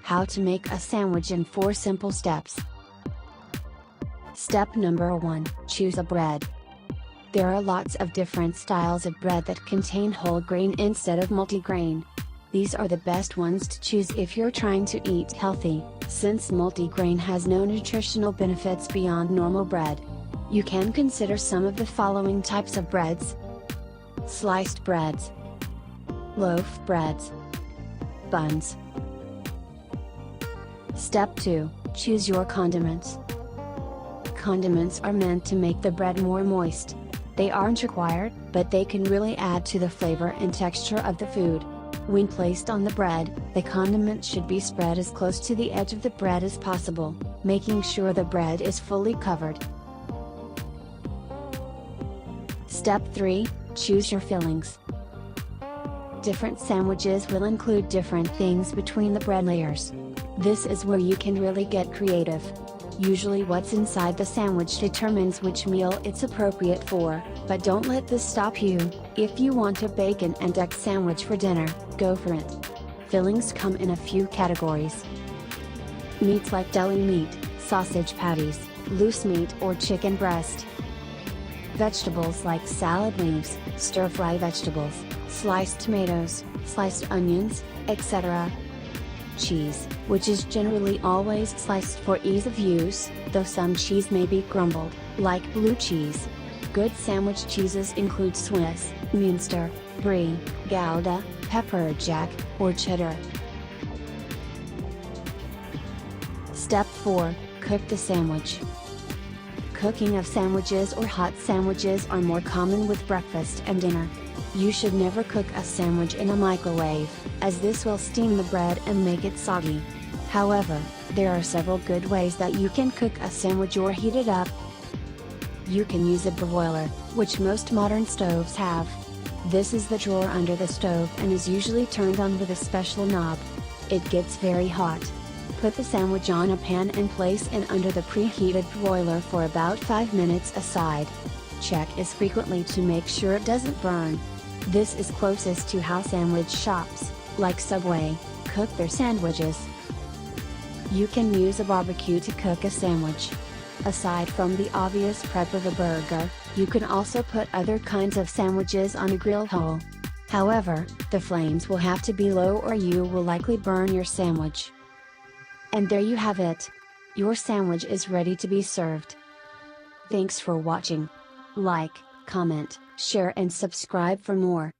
How to make a sandwich in 4 simple steps. Step number 1, choose a bread. There are lots of different styles of bread that contain whole grain instead of multigrain. These are the best ones to choose if you're trying to eat healthy, since multigrain has no nutritional benefits beyond normal bread. You can consider some of the following types of breads: sliced breads, loaf breads, buns. Step 2, choose your condiments. Condiments are meant to make the bread more moist. They aren't required, but they can really add to the flavor and texture of the food. When placed on the bread, the condiment should be spread as close to the edge of the bread as possible, making sure the bread is fully covered. Step 3, choose your fillings. Different sandwiches will include different things between the bread layers. This is where you can really get creative. Usually what's inside the sandwich determines which meal it's appropriate for, but don't let this stop you. If you want a bacon and egg sandwich for dinner, go for it. Fillings come in a few categories. Meats like deli meat, sausage patties, loose meat or chicken breast. Vegetables like salad leaves, stir-fry vegetables, sliced tomatoes, sliced onions, etc. Cheese, which is generally always sliced for ease of use, though some cheese may be crumbled, like blue cheese. Good sandwich cheeses include Swiss, Munster, Brie, Gouda, pepper jack, or cheddar. Step 4, cook the sandwich. Cooking of sandwiches or hot sandwiches are more common with breakfast and dinner. You should never cook a sandwich in a microwave, as this will steam the bread and make it soggy. However, there are several good ways that you can cook a sandwich or heat it up. You can use a broiler, which most modern stoves have. This is the drawer under the stove and is usually turned on with a special knob. It gets very hot. Put the sandwich on a pan and place it under the preheated broiler for about 5 minutes aside. Check as frequently to make sure it doesn't burn. This is closest to how sandwich shops, like Subway, cook their sandwiches. You can use a barbecue to cook a sandwich. Aside from the obvious prep of a burger, you can also put other kinds of sandwiches on a grill hole. However, the flames will have to be low or you will likely burn your sandwich. And there you have it. Your sandwich is ready to be served. Thanks for watching. Like, comment, share and subscribe for more.